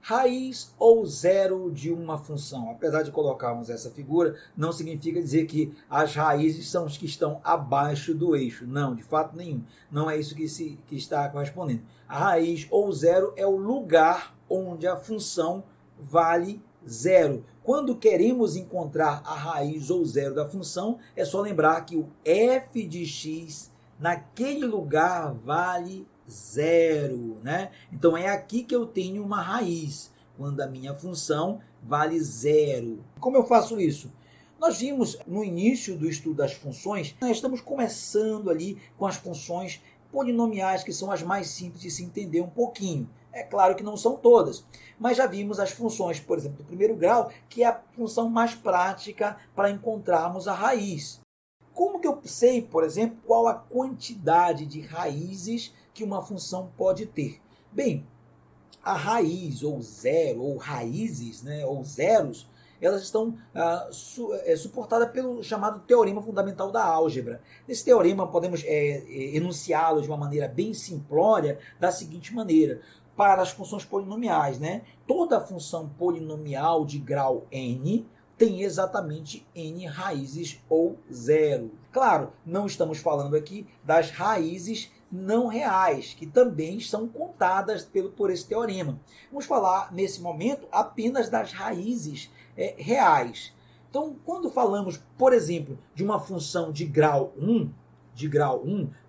Raiz ou zero de uma função. Apesar de colocarmos essa figura, não significa dizer que as raízes são as que estão abaixo do eixo. Não, de fato nenhum. Não é isso que está correspondendo. A raiz ou zero é o lugar onde a função vale zero. Quando queremos encontrar a raiz ou zero da função, é só lembrar que o f de x naquele lugar vale zero, né? Então é aqui que eu tenho uma raiz, quando a minha função vale zero. Como eu faço isso? Nós vimos no início do estudo das funções, nós estamos começando ali com as funções polinomiais, que são as mais simples de se entender um pouquinho. É claro que não são todas, mas já vimos as funções, por exemplo, do primeiro grau, que é a função mais prática para encontrarmos a raiz. Como que eu sei, por exemplo, qual a quantidade de raízes que uma função pode ter? Bem, a raiz, ou zero, ou raízes, né, ou zeros, elas estão suportadas pelo chamado teorema fundamental da álgebra. Nesse teorema podemos enunciá-lo de uma maneira bem simplória, da seguinte maneira: para as funções polinomiais, né, toda função polinomial de grau n tem exatamente n raízes ou zero. Claro, não estamos falando aqui das raízes não reais, que também são contadas por esse teorema. Vamos falar, nesse momento, apenas das raízes reais. Então, quando falamos, por exemplo, de uma função de grau 1,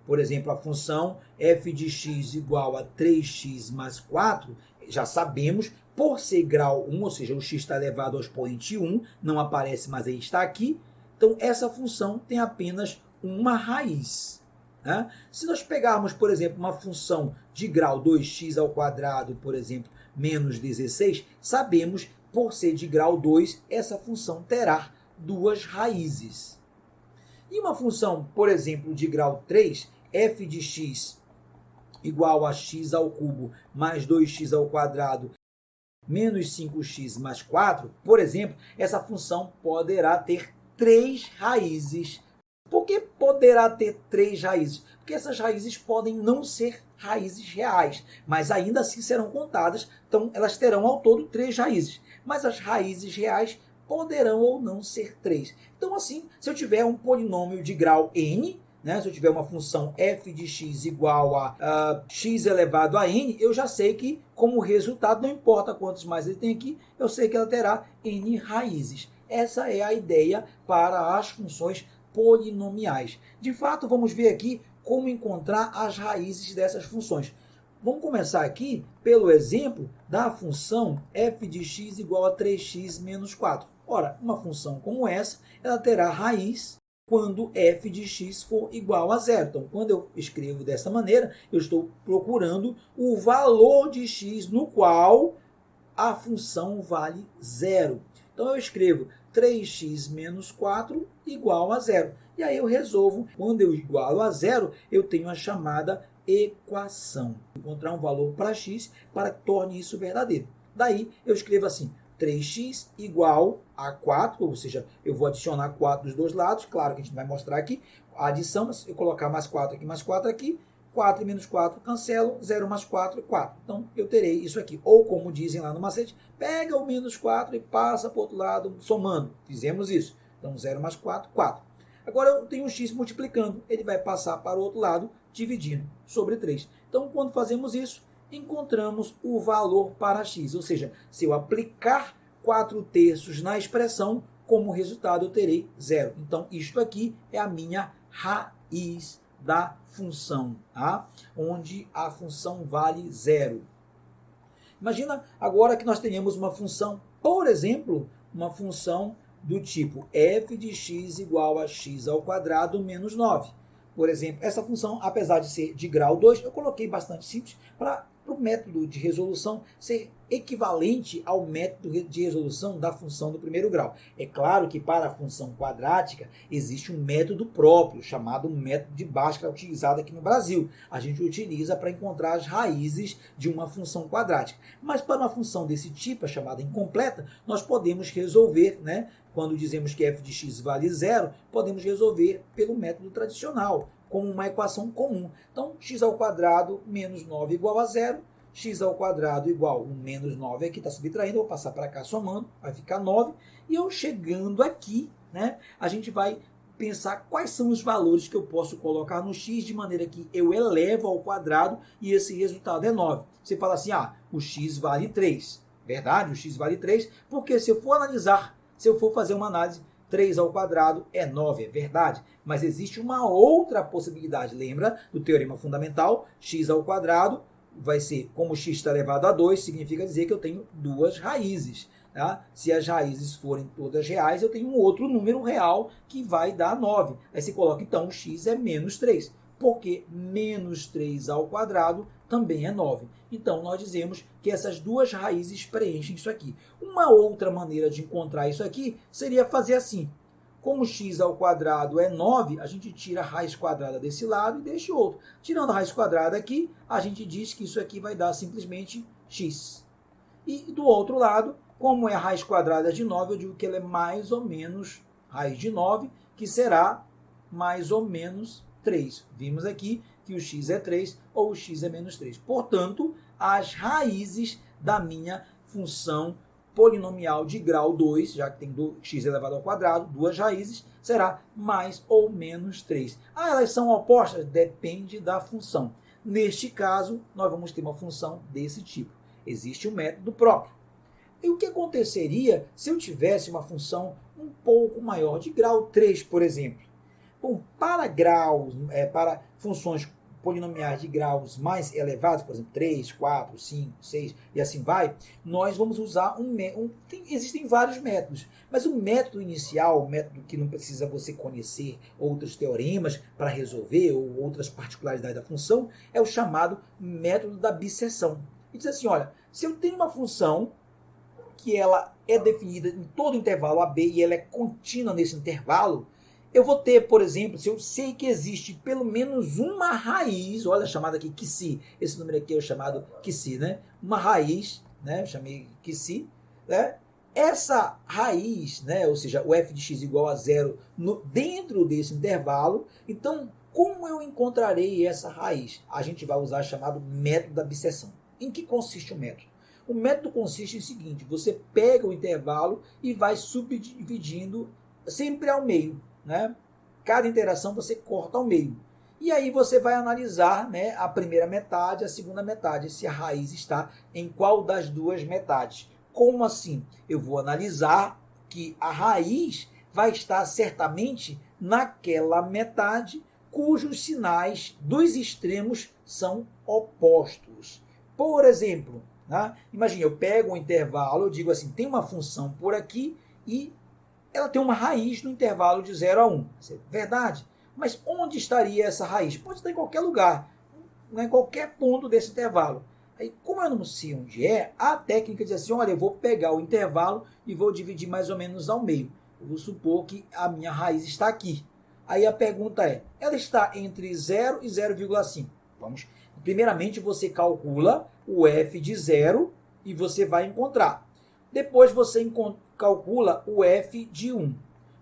por exemplo, a função f de x igual a 3x mais 4, já sabemos, por ser grau 1, ou seja, o x está elevado ao expoente 1, não aparece, mas aí está aqui. Então, essa função tem apenas uma raiz. Né? Se nós pegarmos, por exemplo, uma função de grau 2x ao quadrado, por exemplo, menos 16, sabemos, por ser de grau 2, essa função terá duas raízes. E uma função, por exemplo, de grau 3, f de x igual a x ao cubo mais 2x ao quadrado menos 5x mais 4, por exemplo, essa função poderá ter 3 raízes. Por que poderá ter 3 raízes? Porque essas raízes podem não ser raízes reais, mas ainda assim serão contadas, então elas terão ao todo 3 raízes. Mas as raízes reais poderão ou não ser 3. Então, assim, se eu tiver um polinômio de grau n, né, se eu tiver uma função f de x igual a x elevado a n, eu já sei que, como resultado, não importa quantos mais ele tem aqui, eu sei que ela terá n raízes. Essa é a ideia para as funções polinomiais. De fato, vamos ver aqui como encontrar as raízes dessas funções. Vamos começar aqui pelo exemplo da função f de x igual a 3x menos 4. Ora, uma função como essa, ela terá raiz quando f de x for igual a zero. Então, quando eu escrevo dessa maneira, eu estou procurando o valor de x no qual a função vale zero. Então, eu escrevo 3x menos 4 igual a zero. E aí eu resolvo, quando eu igualo a zero, eu tenho a chamada equação. Encontrar um valor para x para que torne isso verdadeiro. Daí, eu escrevo assim: 3x igual a 4, ou seja, eu vou adicionar 4 dos dois lados, claro que a gente vai mostrar aqui a adição, se eu colocar mais 4 aqui, 4 e menos 4 cancelo, 0 mais 4 é 4. Então, eu terei isso aqui. Ou, como dizem lá no macete, pega o menos 4 e passa para o outro lado, somando. Fizemos isso. Então, 0 mais 4, 4. Agora, eu tenho um x multiplicando. Ele vai passar para o outro lado, dividindo sobre 3. Então, quando fazemos isso, encontramos o valor para x, ou seja, se eu aplicar 4/3 na expressão, como resultado eu terei zero. Então, isto aqui é a minha raiz da função, tá? Onde a função vale zero. Imagina agora que nós tenhamos uma função, por exemplo, uma função do tipo f de x igual a x ao quadrado menos 9. Por exemplo, essa função, apesar de ser de grau 2, eu coloquei bastante simples para o método de resolução ser equivalente ao método de resolução da função do primeiro grau. É claro que para a função quadrática existe um método próprio, chamado método de Bhaskara, utilizado aqui no Brasil. A gente utiliza para encontrar as raízes de uma função quadrática. Mas para uma função desse tipo, chamada incompleta, nós podemos resolver, né? Quando dizemos que f de x vale zero, podemos resolver pelo método tradicional, como uma equação comum. Então, x ao quadrado menos 9 igual a zero. x ao quadrado igual 1 menos 9 aqui, está subtraindo, eu vou passar para cá somando, vai ficar 9. E eu chegando aqui, né, a gente vai pensar quais são os valores que eu posso colocar no x de maneira que eu elevo ao quadrado e esse resultado é 9. Você fala assim, o x vale 3. Verdade, o x vale 3, porque se eu for analisar, se eu for fazer uma análise, 3 ao quadrado é 9, é verdade. Mas existe uma outra possibilidade. Lembra do teorema fundamental? X ao quadrado vai ser, como x está elevado a 2, significa dizer que eu tenho duas raízes. Tá? Se as raízes forem todas reais, eu tenho um outro número real que vai dar 9. Aí você coloca, então, o x é menos 3, porque menos 3 ao quadrado também é 9. Então, nós dizemos que essas duas raízes preenchem isso aqui. Uma outra maneira de encontrar isso aqui seria fazer assim. Como x ao quadrado é 9, a gente tira a raiz quadrada desse lado e deixa o outro. Tirando a raiz quadrada aqui, a gente diz que isso aqui vai dar simplesmente x. E do outro lado, como é a raiz quadrada de 9, eu digo que ela é mais ou menos raiz de 9, que será mais ou menos 3. Vimos aqui que o x é 3 ou o x é menos 3. Portanto, as raízes da minha função polinomial de grau 2, já que tem x elevado ao quadrado, duas raízes, será mais ou menos 3. Elas são opostas? Depende da função. Neste caso, nós vamos ter uma função desse tipo. Existe um método próprio. E o que aconteceria se eu tivesse uma função um pouco maior, de grau 3, por exemplo? Bom, para graus, para funções polinomiais de graus mais elevados, por exemplo, 3, 4, 5, 6 e assim vai, nós vamos usar existem vários métodos, mas o método inicial, o método que não precisa você conhecer outros teoremas para resolver ou outras particularidades da função, é o chamado método da bisseção. E diz assim, olha, se eu tenho uma função que ela é definida em todo o intervalo AB e ela é contínua nesse intervalo, eu vou ter, por exemplo, se eu sei que existe pelo menos uma raiz, olha, chamada aqui Qi, esse número aqui é o chamado Qi, né? Uma raiz, né? Eu chamei Qi, né? Essa raiz, né? Ou seja, o f de x igual a 0 dentro desse intervalo, então, como eu encontrarei essa raiz? A gente vai usar o chamado método da bisseção. Em que consiste o método? O método consiste em seguinte, você pega o intervalo e vai subdividindo sempre ao meio, né? Cada interação você corta ao meio. E aí você vai analisar, né, a primeira metade, a segunda metade, se a raiz está em qual das duas metades. Como assim? Eu vou analisar que a raiz vai estar certamente naquela metade cujos sinais dos extremos são opostos. Por exemplo, né, imagine, eu pego um intervalo, eu digo assim, tem uma função por aqui e ela tem uma raiz no intervalo de 0 a 1. Isso é verdade. Mas onde estaria essa raiz? Pode estar em qualquer lugar, em qualquer ponto desse intervalo. Aí, como eu não sei onde é, a técnica diz assim, olha, eu vou pegar o intervalo e vou dividir mais ou menos ao meio. Eu vou supor que a minha raiz está aqui. Aí a pergunta é, ela está entre 0 e 0,5. Vamos. Primeiramente, você calcula o f de 0 e você vai encontrar. Depois você calcula o f de 1.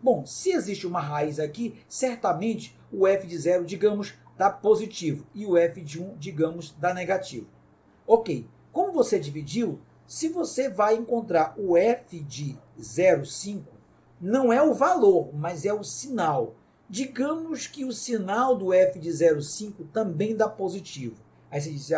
Bom, se existe uma raiz aqui, certamente o f de 0, digamos, dá positivo e o f de 1, digamos, dá negativo. Ok, como você dividiu, se você vai encontrar o f de 0,5, não é o valor, mas é o sinal. Digamos que o sinal do f de 0,5 também dá positivo. Aí você diz,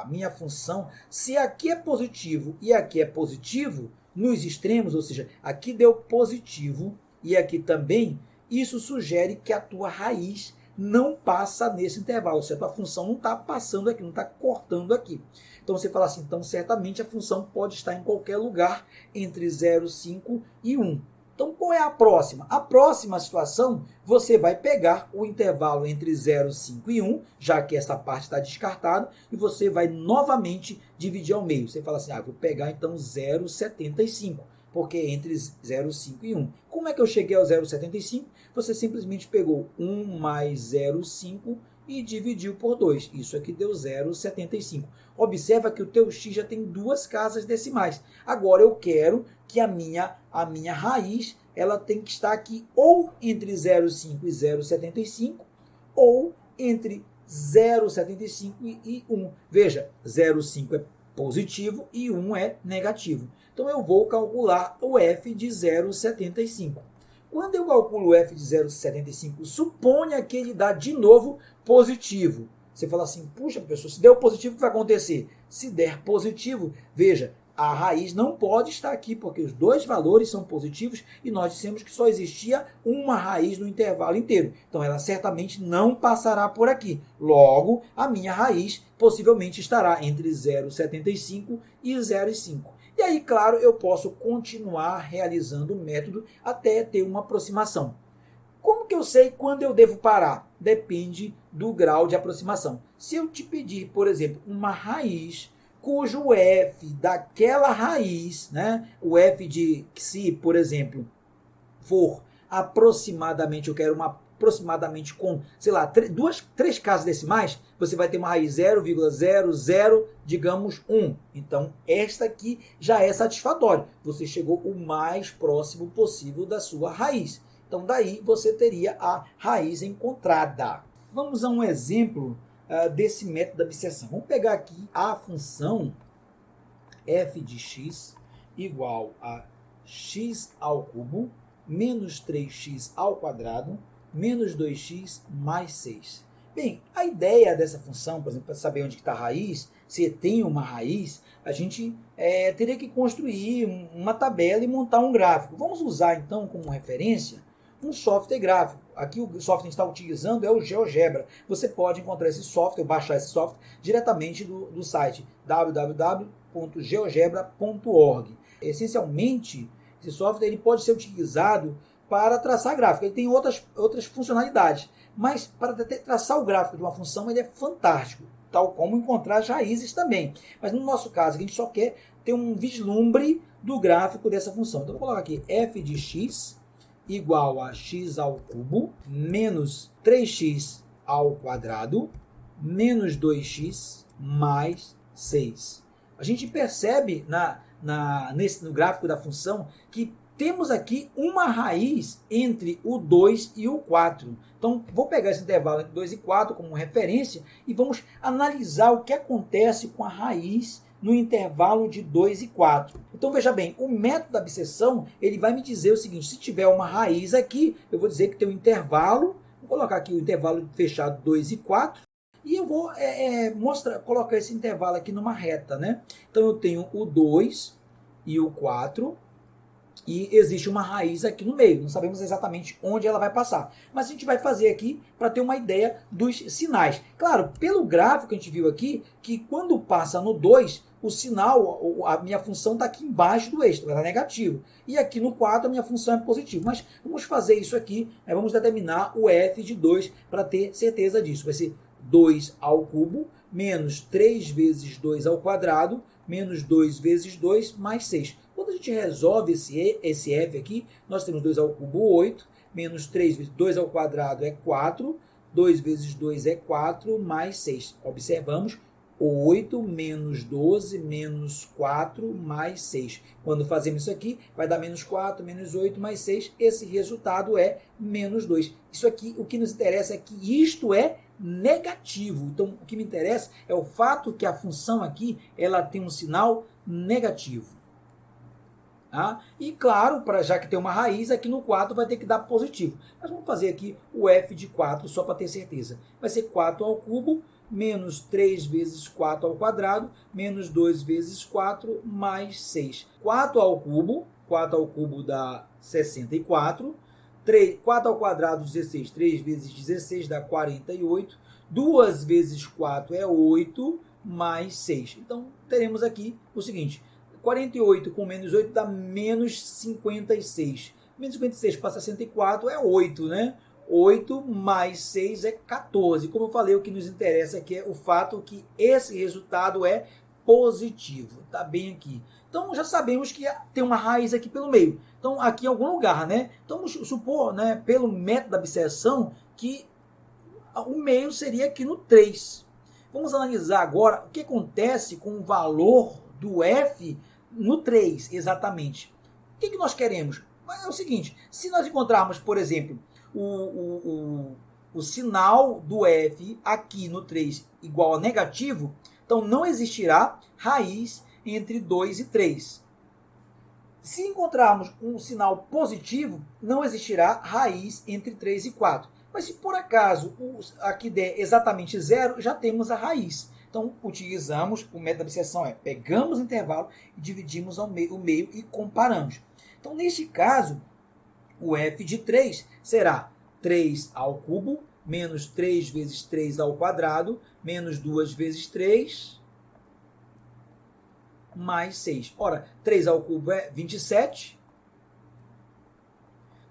minha função, se aqui é positivo e aqui é positivo, nos extremos, ou seja, aqui deu positivo e aqui também, isso sugere que a tua raiz não passa nesse intervalo, ou seja, a tua função não está passando aqui, não está cortando aqui. Então você fala assim, então certamente a função pode estar em qualquer lugar entre 0,5 e 1. Então, qual é a próxima? A próxima situação, você vai pegar o intervalo entre 0,5 e 1, já que essa parte está descartada, e você vai novamente dividir ao meio. Você fala assim, vou pegar então 0,75, porque é entre 0,5 e 1. Como é que eu cheguei ao 0,75? Você simplesmente pegou 1 mais 0,5 e dividiu por 2. Isso aqui deu 0,75. Observa que o teu x já tem duas casas decimais. Agora eu quero que a minha raiz ela tem que estar aqui ou entre 0,5 e 0,75 ou entre 0,75 e 1. Veja, 0,5 é positivo e 1 é negativo. Então eu vou calcular o f de 0,75. Quando eu calculo o f de 0,75, suponha que ele dá de novo positivo. Você fala assim, puxa, professor, se der positivo, o que vai acontecer? Se der positivo, veja, a raiz não pode estar aqui, porque os dois valores são positivos e nós dissemos que só existia uma raiz no intervalo inteiro. Então, ela certamente não passará por aqui. Logo, a minha raiz possivelmente estará entre 0,75 e 0,5. E aí, claro, eu posso continuar realizando o método até ter uma aproximação. Como que eu sei quando eu devo parar? Depende do grau de aproximação. Se eu te pedir, por exemplo, uma raiz cujo f daquela raiz, né, o f de xi, por exemplo, for aproximadamente, eu quero uma aproximadamente com, sei lá, três casas decimais, você vai ter uma raiz 0,00, digamos, 1. Então, esta aqui já é satisfatória. Você chegou o mais próximo possível da sua raiz. Então, daí você teria a raiz encontrada. Vamos a um exemplo desse método da abscissão. Vamos pegar aqui a função f de x igual a x ao cubo menos 3x ao quadrado menos 2x mais 6. Bem, a ideia dessa função, por exemplo, para saber onde está a raiz, se tem uma raiz, a gente teria que construir uma tabela e montar um gráfico. Vamos usar, então, como referência, um software gráfico. Aqui o software que a gente está utilizando é o GeoGebra. Você pode encontrar esse software, baixar esse software diretamente do site www.geogebra.org. Essencialmente, esse software ele pode ser utilizado para traçar gráfico. Ele tem outras funcionalidades, mas para traçar o gráfico de uma função ele é fantástico, tal como encontrar as raízes também. Mas no nosso caso, a gente só quer ter um vislumbre do gráfico dessa função. Então, eu vou colocar aqui f de x igual a x ao cubo menos 3x ao quadrado menos 2x mais 6. A gente percebe no gráfico da função que temos aqui uma raiz entre o 2 e o 4. Então, vou pegar esse intervalo entre 2 e 4 como referência e vamos analisar o que acontece com a raiz no intervalo de 2 e 4. Então, veja bem, o método da abscissão, ele vai me dizer o seguinte, se tiver uma raiz aqui, eu vou dizer que tem um intervalo, vou colocar aqui o intervalo fechado 2 e 4, e eu vou colocar esse intervalo aqui numa reta, né? Então, eu tenho o 2 e o 4, e existe uma raiz aqui no meio, não sabemos exatamente onde ela vai passar. Mas a gente vai fazer aqui para ter uma ideia dos sinais. Claro, pelo gráfico que a gente viu aqui, que quando passa no 2, o sinal, a minha função está aqui embaixo do eixo, ela é negativo. E aqui no 4 a minha função é positiva. Mas vamos fazer isso aqui, vamos determinar o f de 2 para ter certeza disso. Vai ser 2 ao cubo menos 3 vezes 2 ao quadrado menos 2 vezes 2 mais 6. Quando a gente resolve esse f aqui, nós temos 2 ao cubo 8, menos 3 vezes 2 ao quadrado é 4, 2 vezes 2 é 4, mais 6. Observamos, 8 menos 12 menos 4 mais 6. Quando fazemos isso aqui, vai dar menos 4, menos 8 mais 6. Esse resultado é menos 2. Isso aqui, o que nos interessa é que isto é negativo. Então, o que me interessa é o fato que a função aqui ela tem um sinal negativo. Tá? E claro, já que tem uma raiz, aqui no 4 vai ter que dar positivo. Mas vamos fazer aqui o f de 4 só para ter certeza. Vai ser 4 ao cubo menos 3 vezes 4 ao quadrado menos 2 vezes 4 mais 6. 4 ao cubo dá 64. 4 ao quadrado, 16. 3 vezes 16 dá 48. 2 vezes 4 é 8 mais 6. Então, teremos aqui o seguinte. 48 com menos 8 dá menos 56. Menos 56 para 64 é 8, né? 8 mais 6 é 14. Como eu falei, o que nos interessa aqui é o fato que esse resultado é positivo. Está bem aqui. Então, já sabemos que tem uma raiz aqui pelo meio. Então, aqui em algum lugar, né? Então, vamos supor, né, pelo método da abscissão, que o meio seria aqui no 3. Vamos analisar agora o que acontece com o valor do f no 3, exatamente. O que nós queremos? É o seguinte, se nós encontrarmos, por exemplo, o sinal do f aqui no 3 igual a negativo, Então, não existirá raiz entre 2 e 3. Se encontrarmos um sinal positivo, não existirá raiz entre 3 e 4. Mas se por acaso aqui der exatamente 0, já temos a raiz. Então, utilizamos o método da abscissão, pegamos o intervalo e dividimos o meio e comparamos. Então, neste caso, o f de 3 será 3 ao cubo, menos 3 vezes 3 ao quadrado, menos 2 vezes 3, mais 6. Ora, 3 ao cubo é 27.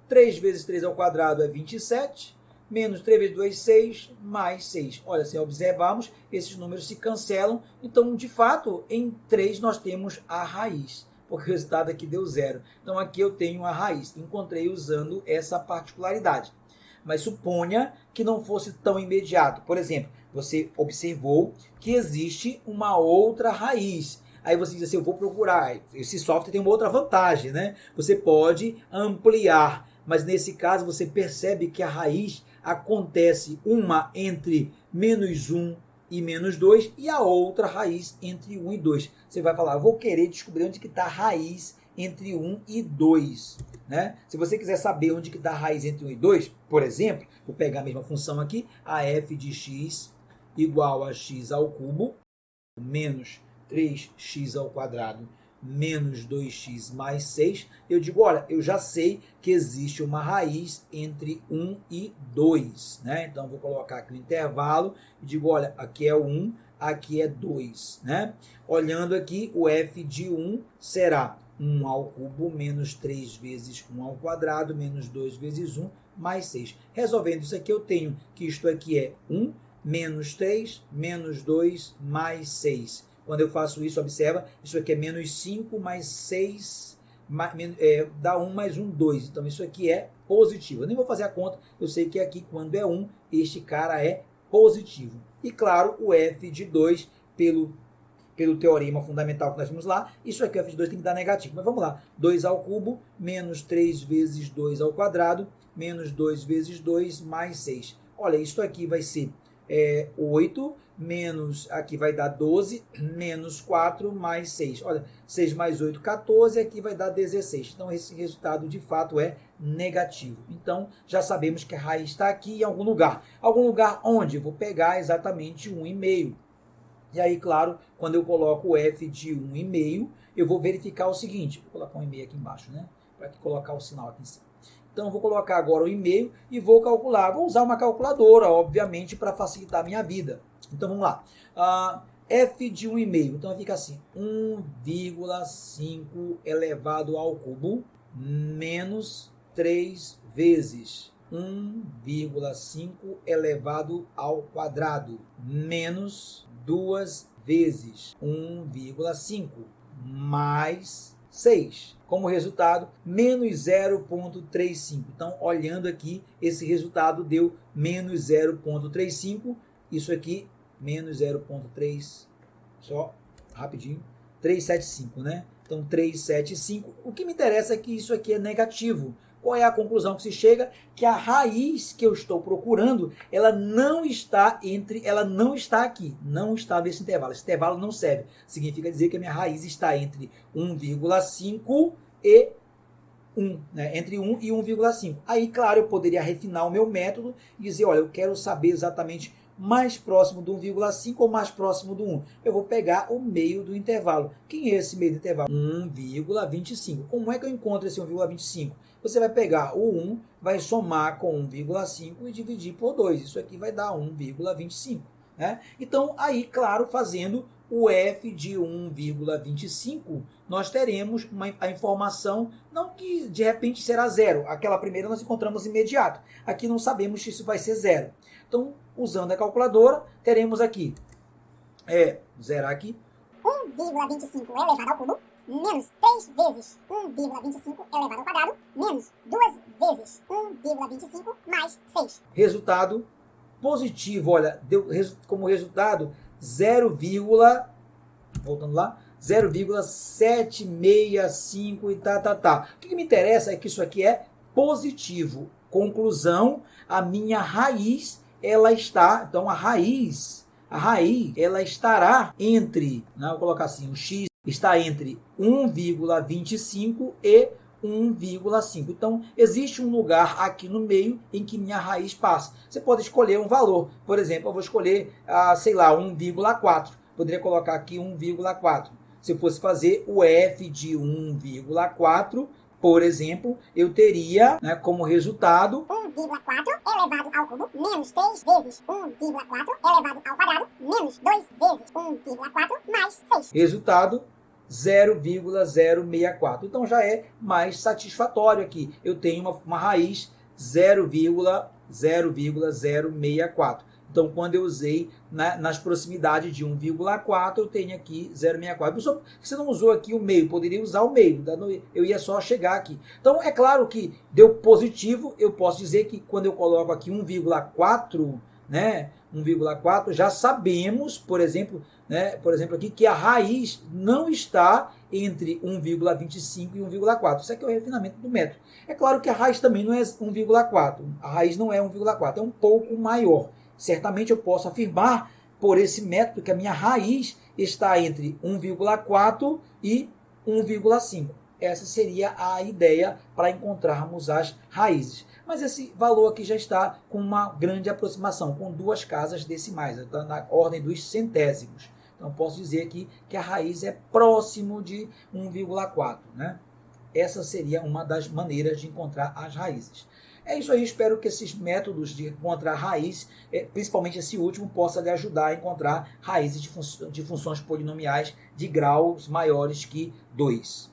3 vezes 3 ao quadrado é 27. Menos 3 vezes 2, 6, mais 6. Olha, se observarmos, esses números se cancelam. Então, de fato, em 3 nós temos a raiz, porque o resultado aqui deu 0. Então, aqui eu tenho a raiz. Encontrei usando essa particularidade. Mas suponha que não fosse tão imediato. Por exemplo, você observou que existe uma outra raiz. Aí você diz assim, eu vou procurar. Esse software tem uma outra vantagem, né? Você pode ampliar, mas nesse caso você percebe que a raiz acontece uma entre menos 1 e menos 2 e a outra raiz entre 1 e 2. Você vai falar, eu vou querer descobrir onde está a raiz entre 1 e 2. Né? Se você quiser saber onde está a raiz entre 1 e 2, por exemplo, vou pegar a mesma função aqui, a f de x igual a x ao cubo menos 3x ao quadrado menos 2x mais 6, eu digo, olha, eu já sei que existe uma raiz entre 1 e 2. Né? Então, vou colocar aqui o intervalo e digo, olha, aqui é 1, aqui é 2. Né? Olhando aqui, o f de 1 será 1 ao cubo menos 3 vezes 1 ao quadrado menos 2 vezes 1 mais 6. Resolvendo isso aqui, eu tenho que isto aqui é 1 menos 3 menos 2 mais 6. Quando eu faço isso, observa, isso aqui é menos 5 mais 6, dá 1 mais 1, 2. Então, isso aqui é positivo. Eu nem vou fazer a conta, eu sei que aqui, quando é 1, este cara é positivo. E, claro, o f de 2, pelo teorema fundamental que nós vimos lá, isso aqui, o f de 2 tem que dar negativo. Mas vamos lá, 2 ao cubo, menos 3 vezes 2 ao quadrado, menos 2 vezes 2, mais 6. Olha, isso aqui vai ser 8, menos, aqui vai dar 12, menos 4, mais 6. Olha, 6 mais 8, 14, aqui vai dar 16. Então, esse resultado, de fato, é negativo. Então, já sabemos que a raiz está aqui em algum lugar. Algum lugar onde? Eu vou pegar exatamente 1,5. E aí, claro, quando eu coloco o f de 1,5, eu vou verificar o seguinte. Vou colocar 1,5 aqui embaixo, né? Para colocar o sinal aqui em cima. Então, eu vou colocar agora o e-mail e vou calcular. Vou usar uma calculadora, obviamente, para facilitar a minha vida. Então, vamos lá. F de 1,5. Então, fica assim. 1,5 elevado ao cubo menos 3 vezes 1,5 elevado ao quadrado menos 2 vezes 1,5 mais 6. Como resultado, menos 0,35. Então, olhando aqui, esse resultado deu menos 0,35. Isso aqui, menos 0,3, só rapidinho, 375, né? Então, 375. O que me interessa é que isso aqui é negativo. Qual é a conclusão que se chega? Que a raiz que eu estou procurando, ela não está aqui, não está nesse intervalo. Esse intervalo não serve. Significa dizer que a minha raiz está entre 1,5 e 1, né? Entre 1 e 1,5. Aí, claro, eu poderia refinar o meu método e dizer, olha, eu quero saber exatamente mais próximo do 1,5 ou mais próximo do 1. Eu vou pegar o meio do intervalo. Quem é esse meio do intervalo? 1,25. Como é que eu encontro esse 1,25? Você vai pegar o 1, vai somar com 1,5 e dividir por 2. Isso aqui vai dar 1,25. Né? Então, aí, claro, fazendo o f de 1,25, nós teremos a informação, não que de repente será 0. Aquela primeira nós encontramos imediato. Aqui não sabemos se isso vai ser 0. Então, usando a calculadora, teremos aqui, zerar aqui, 1,25 elevado ao cubo, menos 3 vezes 1,25 elevado ao quadrado, menos 2 vezes 1,25 mais 6. Resultado positivo, olha, deu como resultado 0,765 e tá. O que me interessa é que isso aqui é positivo. Conclusão, a minha raiz, ela está, então a raiz A raiz, ela estará entre, né, vou colocar assim, o x está entre 1,25 e 1,5. Então, existe um lugar aqui no meio em que minha raiz passa. Você pode escolher um valor. Por exemplo, eu vou escolher, sei lá, 1,4. Poderia colocar aqui 1,4. Se eu fosse fazer o f de 1,4, por exemplo, eu teria, né, como resultado 1,4 elevado ao cubo menos 3 vezes 1,4 elevado ao quadrado menos 2 vezes 1,4 mais 6. resultado 0,064. Então já é mais satisfatório aqui. Eu tenho uma raiz 0,064. Então, quando eu usei nas proximidades de 1,4, eu tenho aqui 0,64. Pessoal, você não usou aqui o meio, poderia usar o meio, eu ia só chegar aqui. Então, é claro que deu positivo, eu posso dizer que quando eu coloco aqui 1,4, né, 1,4, já sabemos, por exemplo aqui, que a raiz não está entre 1,25 e 1,4. Isso aqui é o refinamento do método. É claro que a raiz também não é 1,4. A raiz não é 1,4, é um pouco maior. Certamente eu posso afirmar, por esse método, que a minha raiz está entre 1,4 e 1,5. Essa seria a ideia para encontrarmos as raízes. Mas esse valor aqui já está com uma grande aproximação, com 2 casas decimais, está na ordem dos centésimos. Então, posso dizer aqui que a raiz é próximo de 1,4, né? Essa seria uma das maneiras de encontrar as raízes. É isso aí, espero que esses métodos de encontrar raiz, principalmente esse último, possa lhe ajudar a encontrar raízes de funções polinomiais de graus maiores que 2.